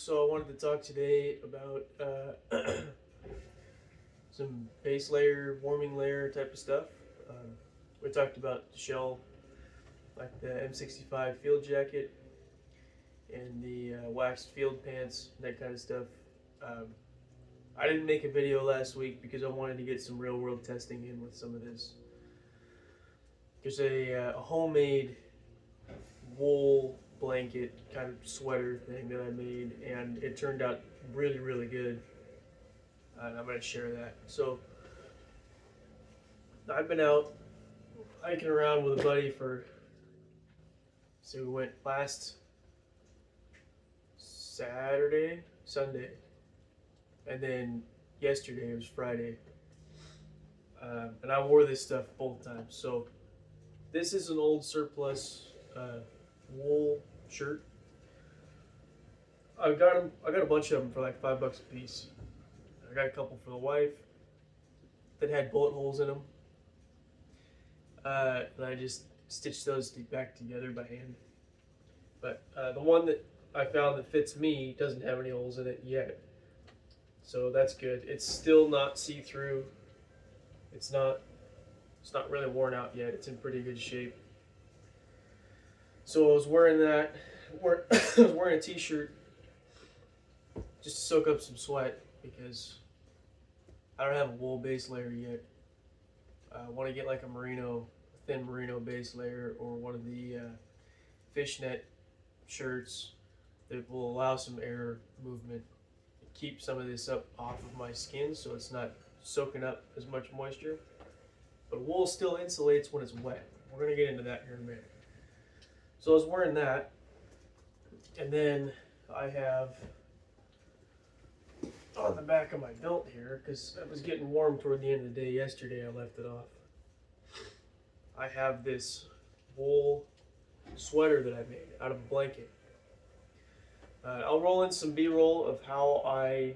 So I wanted to talk today about some base layer, warming layer type of stuff. Um, we talked about the shell, like the M65 field jacket and the waxed field pants, that kind of stuff. Um, I didn't make a video last week because I wanted to get some real world testing in with some of this. There's a homemade wool blanket kind of sweater thing that I made, and it turned out really, really good. And I'm going to share that. So I've been out hiking around with a buddy so we went last Saturday, Sunday, and then yesterday was Friday. And I wore this stuff both times. So this is an old surplus wool shirt. I got them. I got a bunch of them for like $5 a piece. I got a couple for the wife that had bullet holes in them. And I just stitched those back together by hand. But the one that I found that fits me doesn't have any holes in it yet. So that's good. It's still not see-through. It's not really worn out yet. It's in pretty good shape. So I was wearing that. I was wearing a t-shirt just to soak up some sweat because I don't have a wool base layer yet. I want to get like a thin merino base layer, or one of the fishnet shirts that will allow some air movement, keep some of this up off of my skin so it's not soaking up as much moisture. But wool still insulates when it's wet. We're going to get into that here in a minute. So I was wearing that, and then I have on the back of my belt here, because it was getting warm toward the end of the day yesterday, I left it off. I have this wool sweater that I made out of a blanket. I'll roll in some B-roll of how I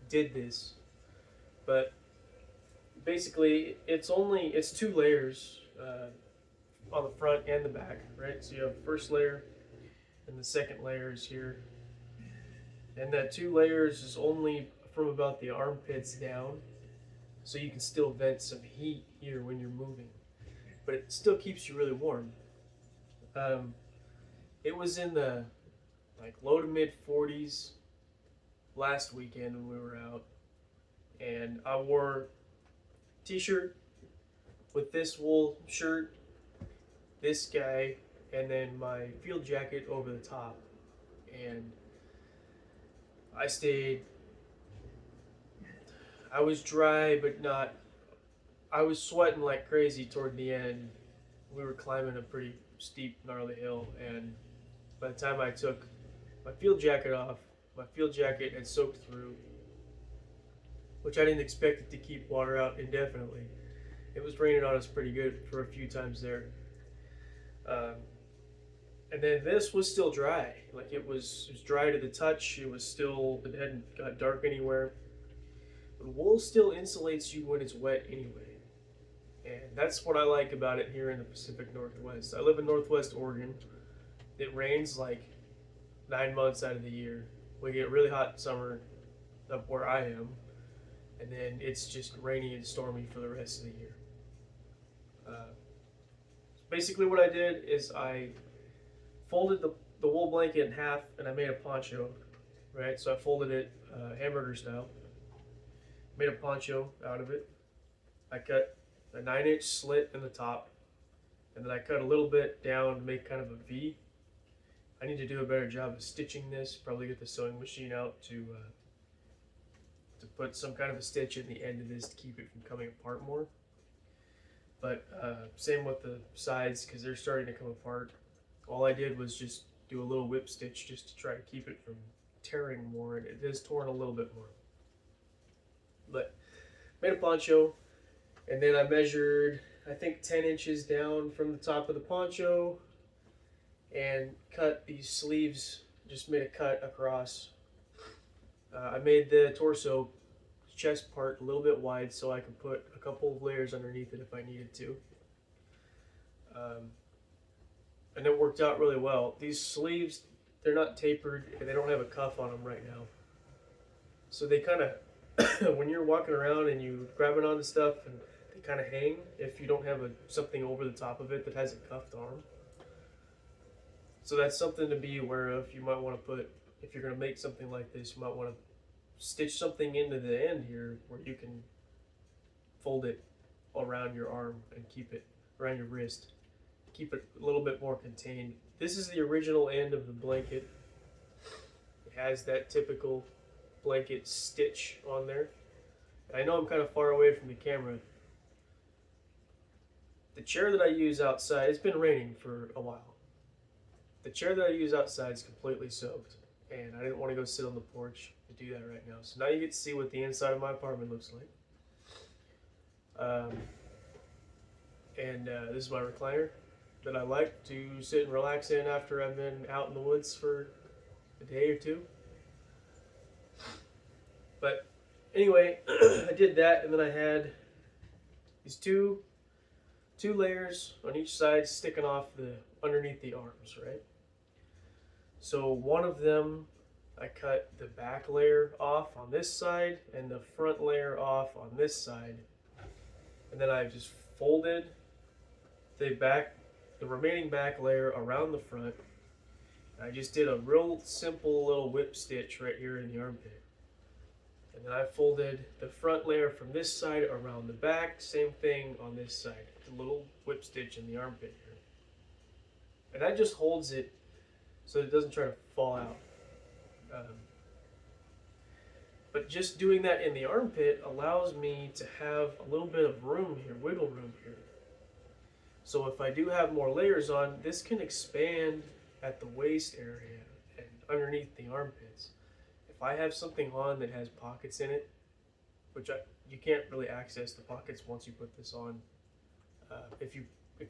did this, but basically it's two layers on the front and the back, right? So you have the first layer and the second layer is here, and that 2 layers is only from about the armpits down, so you can still vent some heat here when you're moving, but it still keeps you really warm. It was in the low to mid 40s last weekend when we were out, and I wore a t-shirt with this wool shirt, this guy, and then my field jacket over the top, and I was dry but not, I was sweating like crazy toward the end. We were climbing a pretty steep, gnarly hill, and by the time I took my field jacket off, my field jacket had soaked through, which I didn't expect it to keep water out indefinitely. It was raining on us pretty good for a few times there. And then this was still dry. Like it was dry to the touch. It hadn't got dark anywhere. But wool still insulates you when it's wet anyway. And that's what I like about it here in the Pacific Northwest. I live in Northwest Oregon. It rains like 9 months out of the year. We get really hot summer up where I am, and then it's just rainy and stormy for the rest of the year. Basically what I did is I folded the wool blanket in half and I made a poncho, right? So I folded it hamburger style, made a poncho out of it. I cut a 9-inch slit in the top, and then I cut a little bit down to make kind of a V. I need to do a better job of stitching this, probably get the sewing machine out to put some kind of a stitch in the end of this to keep it from coming apart more. But same with the sides, because they're starting to come apart. All I did was just do a little whip stitch just to try to keep it from tearing more, and it is torn a little bit more. But made a poncho, and then I measured, I think 10 inches down from the top of the poncho, and cut these sleeves, just made a cut across. I made the torso chest part a little bit wide so I could put a couple of layers underneath it if I needed to. And it worked out really well. These sleeves they're not tapered and they don't have a cuff on them right now. So they kind of, when you're walking around and you grabbing onto stuff and they kind of hang if you don't have something over the top of it that has a cuffed arm. So that's something to be aware of. You might want to put, if you're going to make something like this, you might want to stitch something into the end here where you can fold it around your arm and keep it around your wrist. Keep it a little bit more contained. This is the original end of the blanket. It has that typical blanket stitch on there. And I know I'm kind of far away from the camera. The chair that I use outside, it's been raining for a while. The chair that I use outside is completely soaked, and I didn't want to go sit on the porch to do that right now. So now you get to see what the inside of my apartment looks like. This is my recliner that I like to sit and relax in after I've been out in the woods for a day or two. But anyway, I did that, and then I had these two layers on each side sticking off underneath the arms, right? So one of them, I cut the back layer off on this side and the front layer off on this side. And then I just folded the remaining back layer around the front. I just did a real simple little whip stitch right here in the armpit. And then I folded the front layer from this side around the back, same thing on this side. A little whip stitch in the armpit here. And that just holds it so it doesn't try to fall out. But just doing that in the armpit allows me to have a little bit of room here, wiggle room here. So if I do have more layers on, this can expand at the waist area and underneath the armpits. If I have something on that has pockets in it, which you can't really access the pockets once you put this on. If you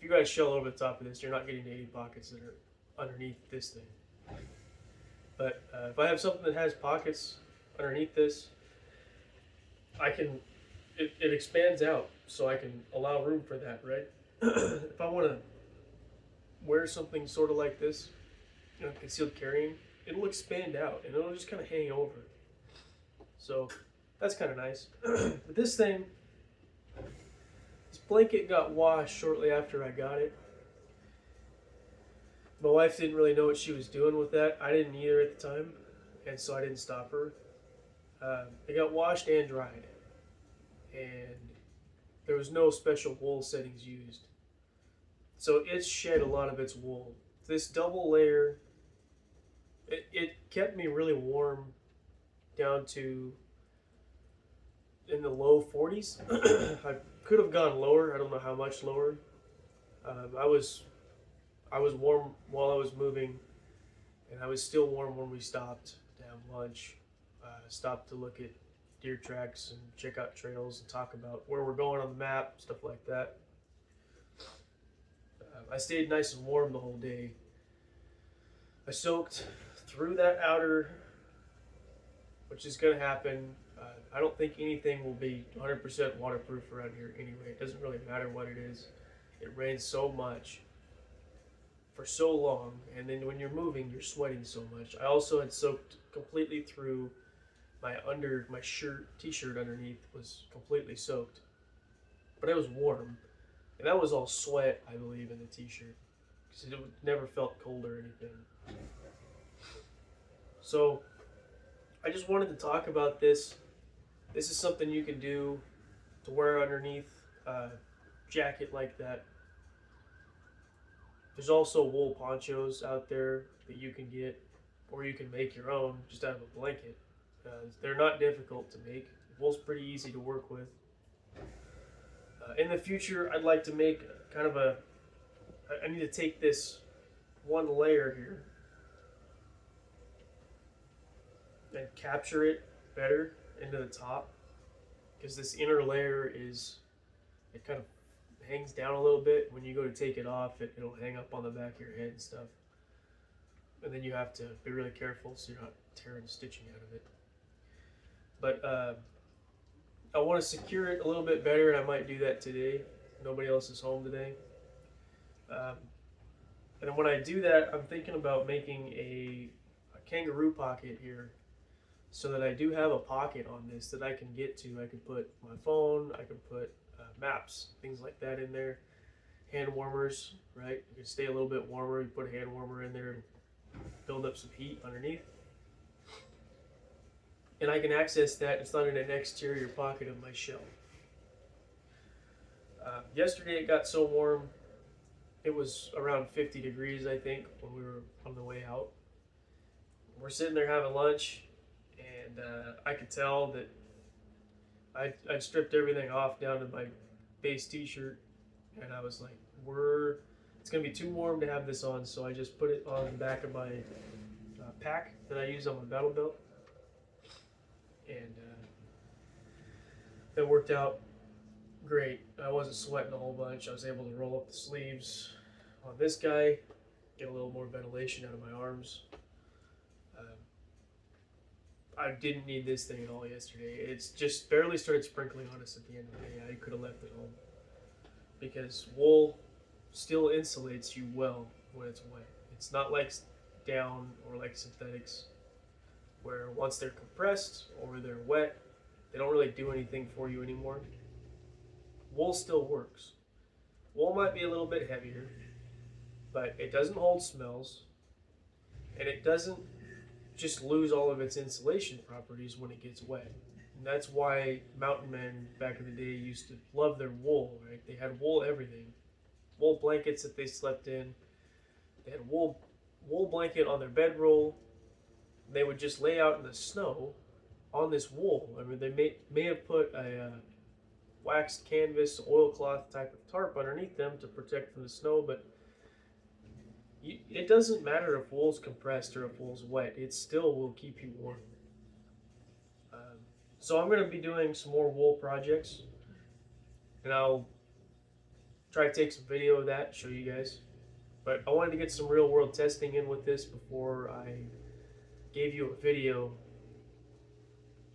guys shell over the top of this, you're not getting any pockets that are underneath this thing. But if I have something that has pockets underneath this, it expands out, so I can allow room for that, right? If I want to wear something sort of like this, concealed carrying, it'll expand out and it'll just kind of hang over. So that's kind of nice. But this blanket got washed shortly after I got it. My wife didn't really know what she was doing with that. I didn't either at the time, and so I didn't stop her. It got washed and dried, and there was no special wool settings used. So it shed a lot of its wool. This double layer, it kept me really warm down to in the low 40s. I could have gone lower. I don't know how much lower. I was warm while I was moving, and I was still warm when we stopped to have lunch. Stopped to look at deer tracks and check out trails and talk about where we're going on the map, stuff like that. I stayed nice and warm the whole day. I soaked through that outer, which is going to happen. I don't think anything will be 100% waterproof around here anyway. It doesn't really matter what it is. It rains so much for so long, and then when you're moving, you're sweating so much. I also had soaked completely through my t-shirt underneath was completely soaked, but it was warm, and that was all sweat, I believe, in the t-shirt, because it never felt cold or anything. So I just wanted to talk about this. This is something you can do to wear underneath a jacket like that. There's also wool ponchos out there that you can get, or you can make your own just out of a blanket. They're not difficult to make. Wool's pretty easy to work with. In the future, I'd like to make kind of I need to take this one layer here and capture it better into the top, because this inner layer it kind of hangs down a little bit. When you go to take it off, it'll hang up on the back of your head and stuff. And then you have to be really careful so you're not tearing stitching out of it. But I want to secure it a little bit better, and I might do that today. Nobody else is home today. And when I do that, I'm thinking about making a kangaroo pocket here, so that I do have a pocket on this that I can get to. I can put my phone, I can put maps, things like that in there. Hand warmers, right? You can stay a little bit warmer. You put a hand warmer in there and build up some heat underneath. And I can access that. It's not in an exterior pocket of my shell. Yesterday it got so warm, it was around 50 degrees, I think, when we were on the way out. We're sitting there having lunch, and I could tell that I'd stripped everything off down to my base t-shirt, and I was like, it's gonna be too warm to have this on, so I just put it on the back of my pack that I use on my battle belt, and that worked out great. I wasn't sweating a whole bunch. I was able to roll up the sleeves on this guy, get a little more ventilation out of my arms. I didn't need this thing at all yesterday. It's just barely started sprinkling on us at the end of the day. I could have left it home, because wool still insulates you well when it's wet. It's not like down or like synthetics, where once they're compressed or they're wet, they don't really do anything for you anymore. Wool still works. Wool might be a little bit heavier, but it doesn't hold smells, and it doesn't just lose all of its insulation properties when it gets wet. And that's why mountain men back in the day used to love their wool, right? They had wool everything. Wool blankets that they slept in. They had wool blanket on their bedroll. They would just lay out in the snow on this wool. I mean, they may have put a waxed canvas, oilcloth type of tarp underneath them to protect from the snow, but it doesn't matter if wool's compressed or if wool's wet. It still will keep you warm. So I'm going to be doing some more wool projects, and I'll try to take some video of that, show you guys. But I wanted to get some real world testing in with this before I gave you a video,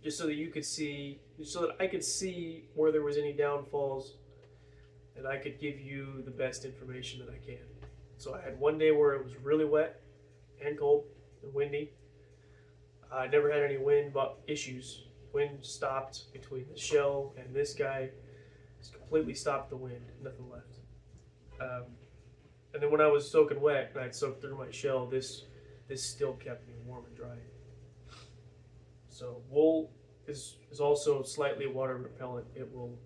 just so that you could see, so that I could see where there was any downfalls, and I could give you the best information that I can. So I had one day where it was really wet and cold and windy. I never had any wind issues. Wind stopped between the shell and this guy. It's completely stopped the wind, nothing left. And then when I was soaking wet and I'd soaked through my shell, this still kept me warm and dry. So wool is also slightly water repellent. It will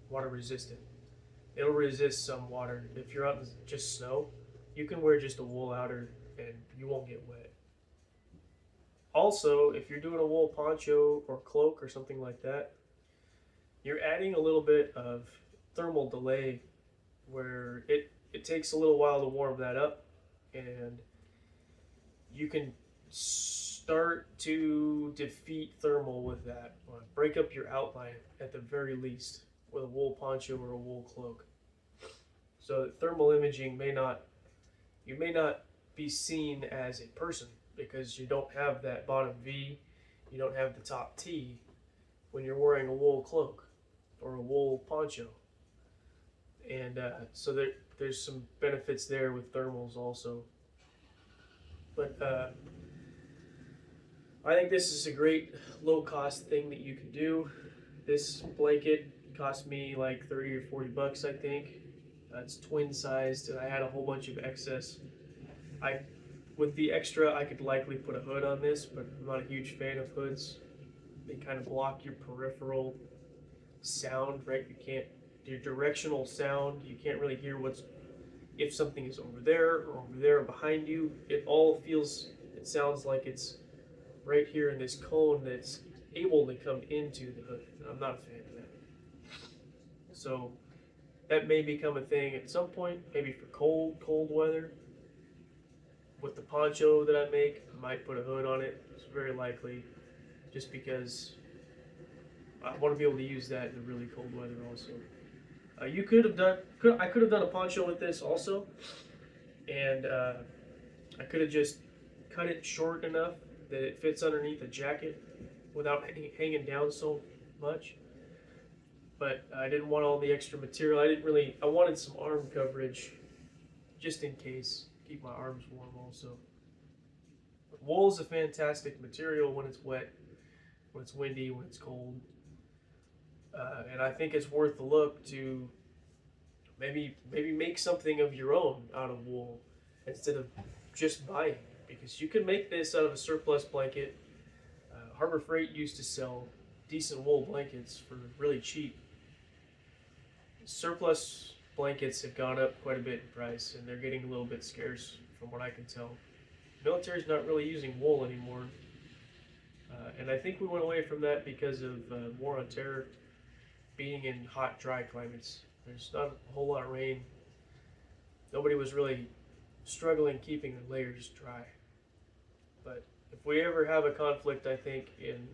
water resistant. It'll resist some water. If you're out in just snow, you can wear just a wool outer and you won't get wet. Also, if you're doing a wool poncho or cloak or something like that, you're adding a little bit of thermal delay, where it takes a little while to warm that up, and you can start to defeat thermal with that. Break up your outline at the very least with a wool poncho or a wool cloak. So thermal imaging you may not be seen as a person, because you don't have that bottom V, you don't have the top T when you're wearing a wool cloak or a wool poncho. And so there's some benefits there with thermals also. But I think this is a great low-cost thing that you can do. This blanket cost me like 30 or 40 bucks, I think. It's twin-sized, and I had a whole bunch of excess. With the extra, I could likely put a hood on this, but I'm not a huge fan of hoods. They kind of block your peripheral sound, right? Your directional sound, you can't really hear if something is over there or over there or behind you. It sounds like it's right here in this cone that's able to come into the hood. I'm not a fan of that. So that may become a thing at some point, maybe for cold weather. With the poncho that I make, I might put a hood on it. It's very likely, just because I want to be able to use that in really cold weather also. I could have done a poncho with this also, and I could have just cut it short enough that it fits underneath a jacket without hanging down so much. But I didn't want all the extra material. I wanted some arm coverage just in case, keep my arms warm also. wool is a fantastic material when it's wet, when it's windy, when it's cold. And I think it's worth the look to maybe make something of your own out of wool instead of just buying it, because you can make this out of a surplus blanket. Harbor Freight used to sell decent wool blankets for really cheap. Surplus blankets have gone up quite a bit in price, and they're getting a little bit scarce from what I can tell. Military's not really using wool anymore, and I think we went away from that because of war on terror. Being in hot, dry climates, there's not a whole lot of rain. Nobody was really struggling keeping the layers dry. But if we ever have a conflict, I think in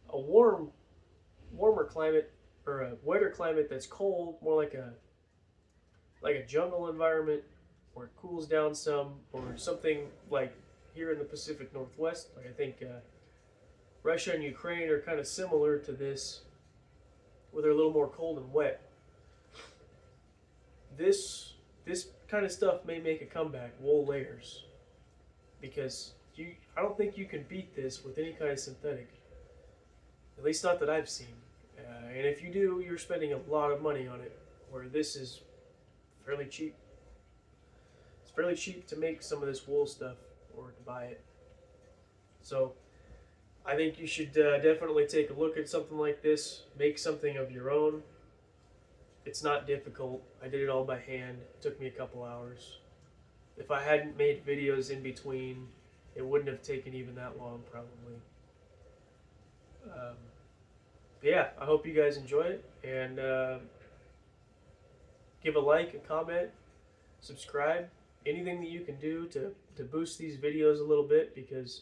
a warmer climate, or a wetter climate that's cold, more like a jungle environment, where it cools down some, or something like here in the Pacific Northwest. Like I think Russia and Ukraine are kind of similar to this, where they're a little more cold and wet. This kind of stuff may make a comeback, wool layers, because I don't think you can beat this with any kind of synthetic. At least not that I've seen. And if you do, you're spending a lot of money on it, where this is fairly cheap. It's fairly cheap to make some of this wool stuff or to buy it. So I think you should definitely take a look at something like this. Make something of your own. It's not difficult. I did it all by hand. It took me a couple hours. If I hadn't made videos in between, it wouldn't have taken even that long, probably. Yeah, I hope you guys enjoy it, and give a like, a comment, subscribe, anything that you can do to boost these videos a little bit, because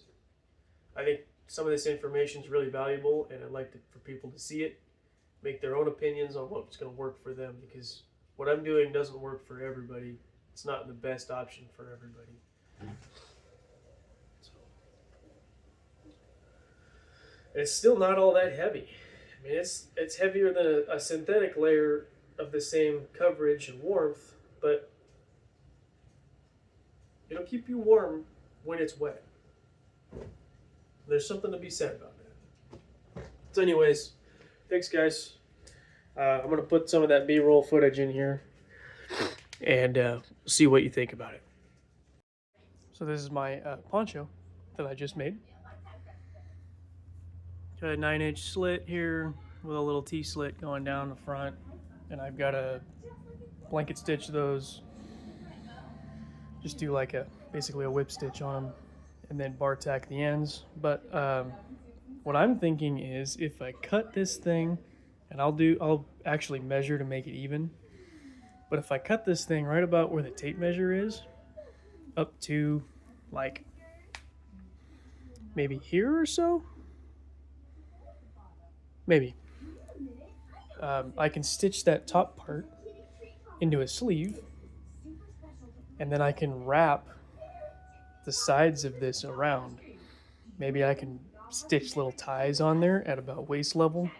I think some of this information is really valuable, and I'd like for people to see it, make their own opinions on what's going to work for them, because what I'm doing doesn't work for everybody. It's not the best option for everybody. So, and it's still not all that heavy. I mean, it's heavier than a synthetic layer of the same coverage and warmth, but it'll keep you warm when it's wet. There's something to be said about that. So anyways, thanks guys. I'm going to put some of that B-roll footage in here and see what you think about it. So this is my poncho that I just made. Got a 9-inch slit here with a little T-slit going down the front, and I've got a blanket stitch those. Just do like basically a whip stitch on them, and then bar tack the ends. But what I'm thinking is, if I cut this thing, and I'll actually measure to make it even. But if I cut this thing right about where the tape measure is, up to like maybe here or so, maybe, I can stitch that top part into a sleeve, and then I can wrap the sides of this around. Maybe I can stitch little ties on there at about waist level,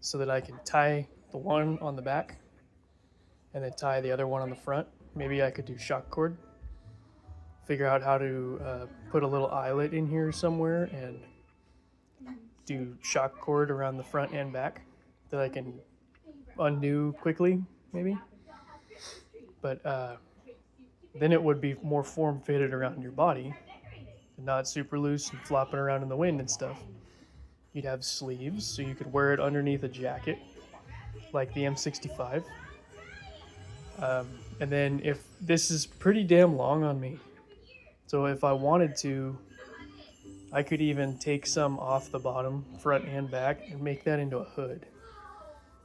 so that I can tie the one on the back and then tie the other one on the front. Maybe I could do shock cord, figure out how to put a little eyelet in here somewhere and do shock cord around the front and back that I can undo quickly, maybe. But then it would be more form fitted around your body and not super loose and flopping around in the wind and stuff. You'd have sleeves, so you could wear it underneath a jacket, like the M65. And then if this is pretty damn long on me, so if I wanted to, I could even take some off the bottom, front and back, and make that into a hood.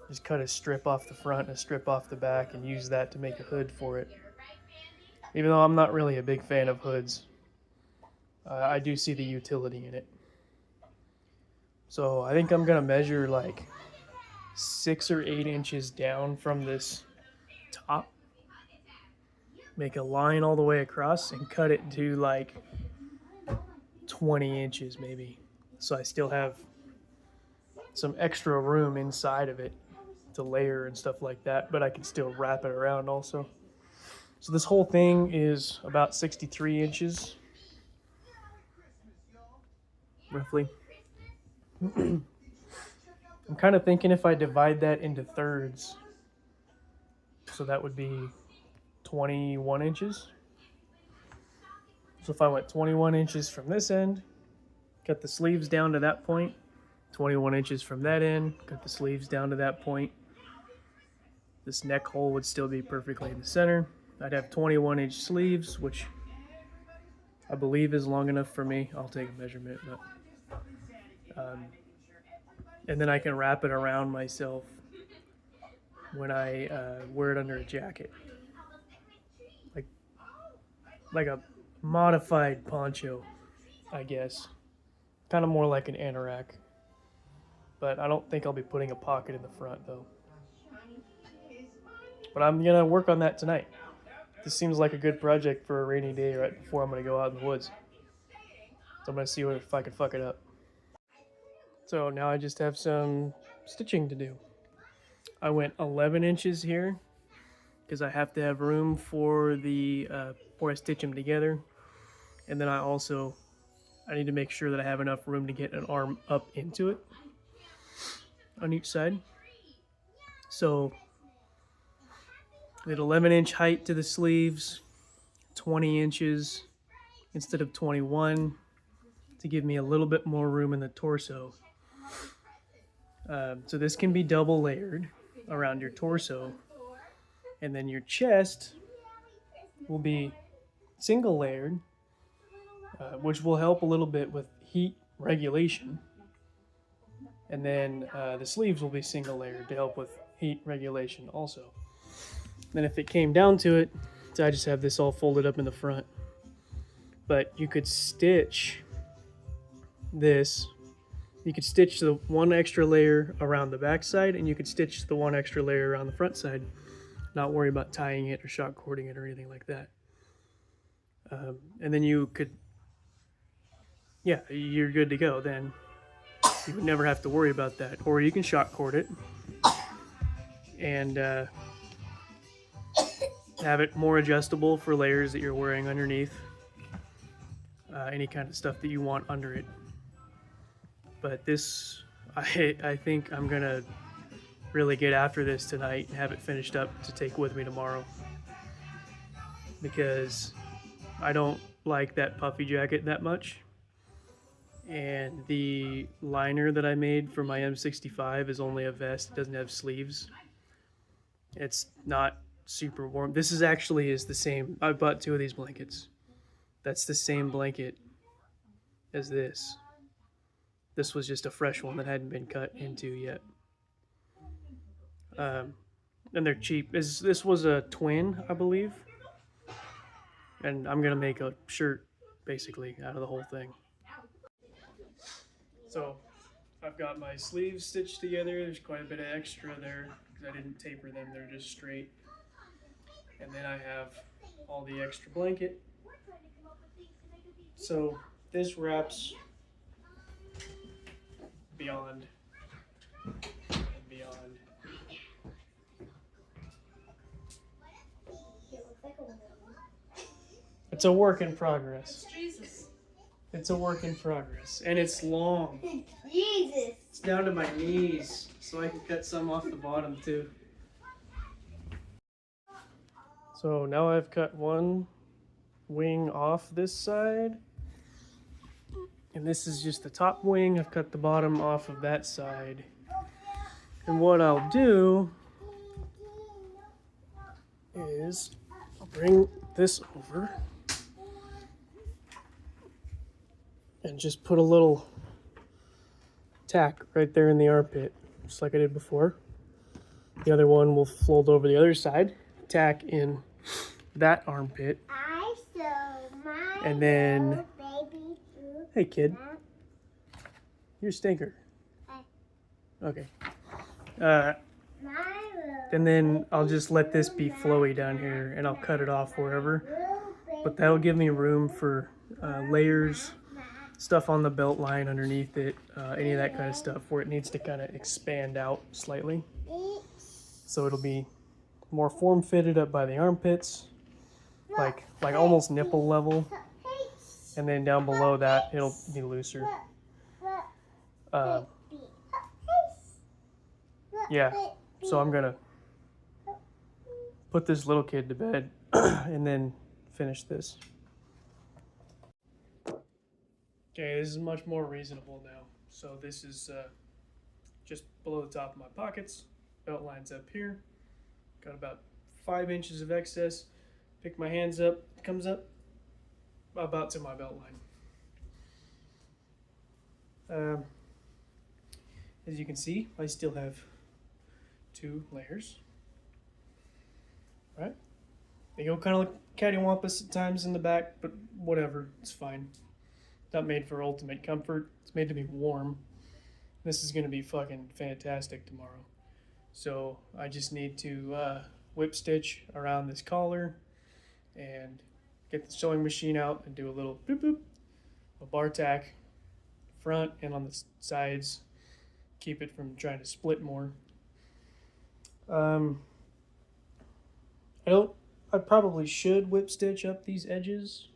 Just cut a strip off the front and a strip off the back and use that to make a hood for it. Even though I'm not really a big fan of hoods, I do see the utility in it. So I think I'm gonna measure like 6 or 8 inches down from this top, make a line all the way across, and cut it to like 20 inches maybe. So I still have some extra room inside of it to layer and stuff like that, but I can still wrap it around also. So this whole thing is about 63 inches. roughly. I'm kind of thinking if I divide that into thirds, so that would be 21 inches. So if I went 21 inches from this end, cut the sleeves down to that point, 21 inches from that end, cut the sleeves down to that point, this neck hole would still be perfectly in the center. I'd have 21-inch sleeves, which I believe is long enough for me. I'll take a measurement, but and then I can wrap it around myself when I wear it under a jacket, like a modified poncho, I guess. Kind of more like an anorak, but I don't think I'll be putting a pocket in the front though. But I'm gonna work on that tonight. This seems like a good project for a rainy day right before I'm gonna go out in the woods. So I'm gonna see if I can fuck it up. So now I just have some stitching to do. I went 11 inches here because I have to have room for the before I stitch them together, and then I need to make sure that I have enough room to get an arm up into it on each side. So I did 11-inch height to the sleeves, 20 inches instead of 21 to give me a little bit more room in the torso. So this can be double layered around your torso, and then your chest will be single layered, which will help a little bit with heat regulation. And then the sleeves will be single layered to help with heat regulation also. Then if it came down to it, so I just have this all folded up in the front. But you could stitch this. You could stitch the one extra layer around the back side, and you could stitch the one extra layer around the front side. Not worry about tying it or shock cording it or anything like that. And then you could, yeah, you're good to go then. You would never have to worry about that. Or you can shock cord it and have it more adjustable for layers that you're wearing underneath. Any kind of stuff that you want under it. But this, I think I'm gonna really get after this tonight and have it finished up to take with me tomorrow. Because I don't like that puffy jacket that much. And the liner that I made for my M65 is only a vest, it doesn't have sleeves. It's not super warm. This is actually the same, I bought 2 of these blankets. That's the same blanket as this. This was just a fresh one that hadn't been cut into yet. And they're cheap. This was a twin, I believe. And I'm gonna make a shirt, basically, out of the whole thing. So, I've got my sleeves stitched together. There's quite a bit of extra there, because I didn't taper them, they're just straight. And then I have all the extra blanket. So, this wraps beyond and beyond. It's a work in progress. Jesus. It's a work in progress. And it's long. Jesus. It's down to my knees, so I can cut some off the bottom too. So now I've cut one wing off this side. And this is just the top wing. I've cut the bottom off of that side. And what I'll do is I'll bring this over and just put a little tack right there in the armpit, just like I did before. The other one will fold over the other side, tack in that armpit. And then, hey kid, you're a stinker. Okay. And then I'll just let this be flowy down here and I'll cut it off wherever. But that'll give me room for layers, stuff on the belt line underneath it, any of that kind of stuff where it needs to kind of expand out slightly. So it'll be more form fitted up by the armpits, like almost nipple level. And then down below that, it'll be looser. Uh, yeah, so I'm gonna put this little kid to bed and then finish this. Okay, this is much more reasonable now. So this is just below the top of my pockets. Belt line's up here. Got about 5 inches of excess. Pick my hands up, it comes up about to my belt line. As you can see, I still have 2 layers. Right? They go kind of like cattywampus at times in the back, but whatever, it's fine. Not made for ultimate comfort. It's made to be warm. This is gonna be fucking fantastic tomorrow. So I just need to whip stitch around this collar and get the sewing machine out and do a little boop boop, a bar tack front and on the sides, keep it from trying to split more. I probably should whip stitch up these edges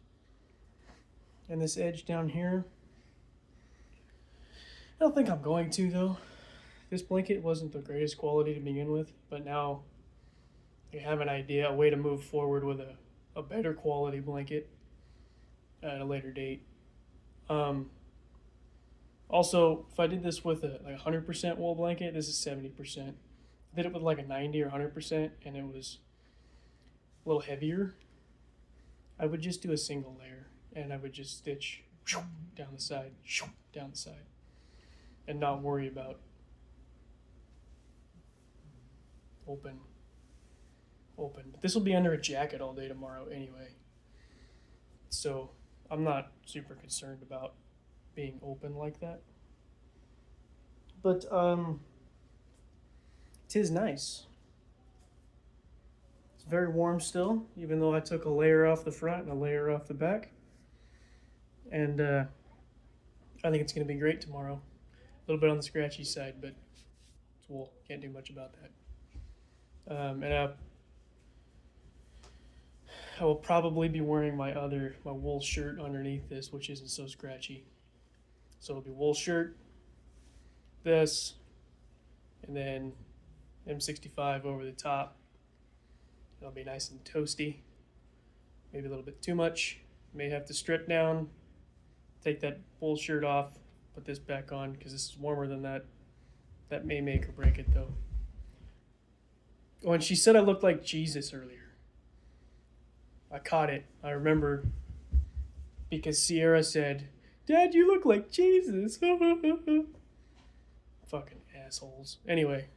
and this edge down here. I don't think I'm going to though. This blanket wasn't the greatest quality to begin with, but now I have an idea, a way to move forward with a better quality blanket at a later date. Also, if I did this with a 100% wool blanket, this is 70%. I did it with like a 90 or 100% and it was a little heavier. I would just do a single layer and I would just stitch down the side, and not worry about open. But this will be under a jacket all day tomorrow anyway. So I'm not super concerned about being open like that. But tis nice. It's very warm still, even though I took a layer off the front and a layer off the back. And I think it's gonna be great tomorrow. A little bit on the scratchy side, but it's wool. Can't do much about that. And I will probably be wearing my wool shirt underneath this, which isn't so scratchy. So it'll be wool shirt, this, and then M65 over the top. It'll be nice and toasty. Maybe a little bit too much. May have to strip down, take that wool shirt off, put this back on because this is warmer than that. That may make or break it though. Oh, and she said I looked like Jesus earlier. I caught it. I remember because Sierra said, "Dad, you look like Jesus." Fucking assholes. Anyway,